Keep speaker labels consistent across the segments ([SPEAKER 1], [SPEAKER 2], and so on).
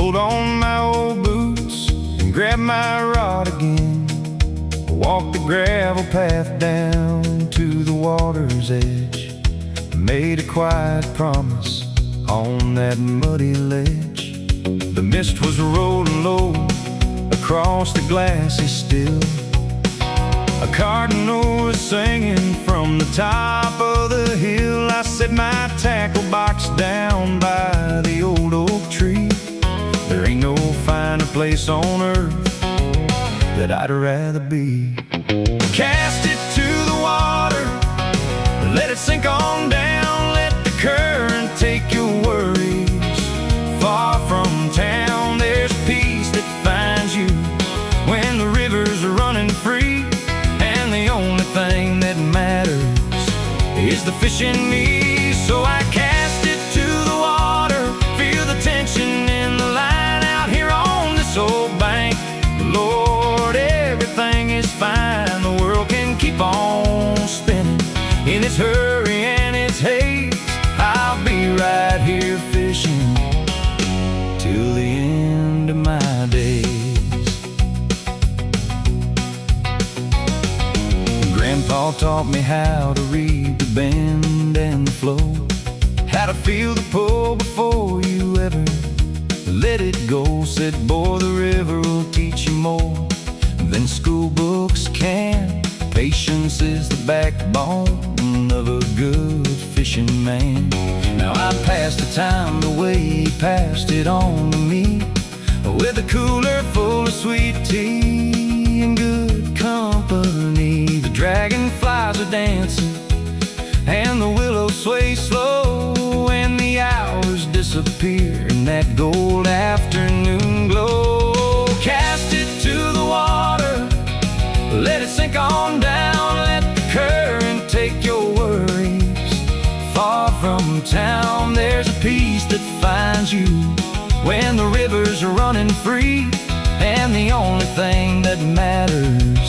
[SPEAKER 1] pulled on my old boots and grabbed my rod again. I walked the gravel path down to the water's edge. I made a quiet promise on that muddy ledge. The mist was rolling low across the glassy still. A cardinal was singing from the top of the hill. I set my tackle box down by the old oak tree. There ain't no finer place on earth that I'd rather be. Cast it to the water, let it sink on down. Let the current take your worries. Far from town, there's peace that finds you when the rivers are running free. And the only thing that matters is the fish in me. So I cast it to the water, feel the tension in the line out here on this old bank. Lord, everything is fine. The world can keep on spinning in its hurry and its haze. I'll be right here fishing till the end of my days. Grandpa taught me how to read the bend and the flow, how to feel the pull before you ever let it go. Said, boy, the river will teach you more than school books can. Patience is the backbone of a good fishing man. Now I pass the time the way he passed it on to me, with a cooler full of sweet tea and good company. The dragonflies are dancing and the willows sway slow, and the hours disappear in that gold afternoon glow. Cast it to the water, let it sink on down. Let the current take your worries. Far from town, there's a peace that finds you when the rivers are running free. And the only thing that matters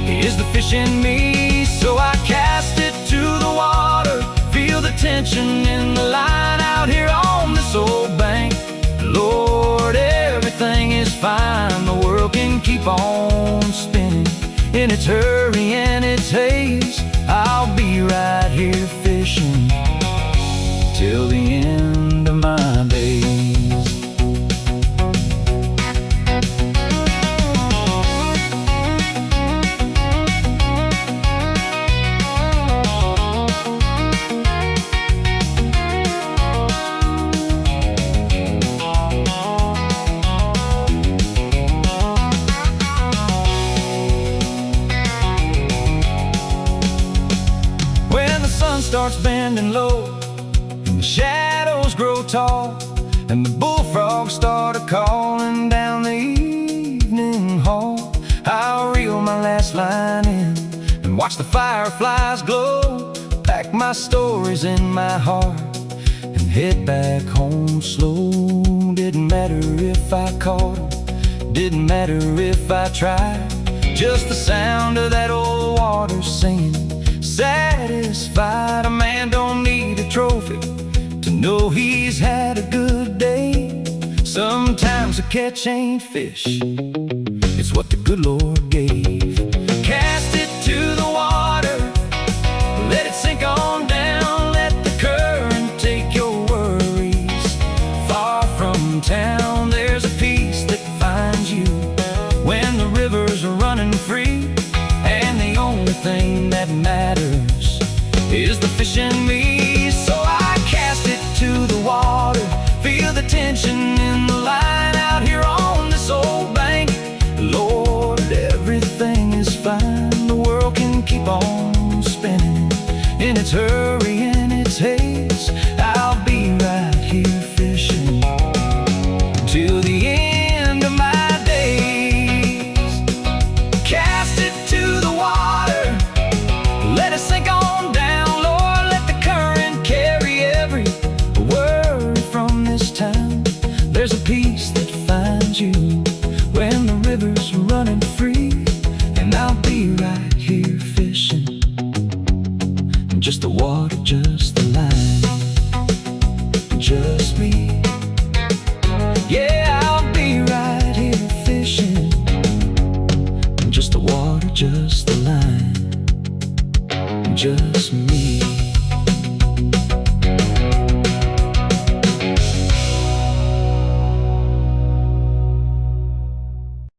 [SPEAKER 1] is the fish in me. So I cast it to the water, feel the tension in the line out here on this old bank. Lord, everything is fine. The world can keep on spinning in its hurry and its haze. I'll be right here fishing till the end of my days. Starts bending low and the shadows grow tall, and the bullfrogs start a-calling down the evening hall. I'll reel my last line in and watch the fireflies glow, pack my stories in my heart and head back home slow. Didn't matter if I caught 'em, didn't matter if I tried, just the sound of that old water singing satisfied. A man don't need a trophy to know he's had a good day. Sometimes a catch ain't fish, it's what the good Lord gave. Cast it to the water, let it sink on down. Let the current take your worries. Far from town, there's a peace that finds you when the rivers are running free. And the only thing that matters is the fish in me. So I cast it to the water, feel the tension in the line out here on this old bank. Lord, everything is fine. The world can keep on spinning in its hurry and its haze. I'll be right here fishing till the end of my days. Cast it to the water, let it sink on down. Lord, let the current carry every word from this town. There's a peace that finds you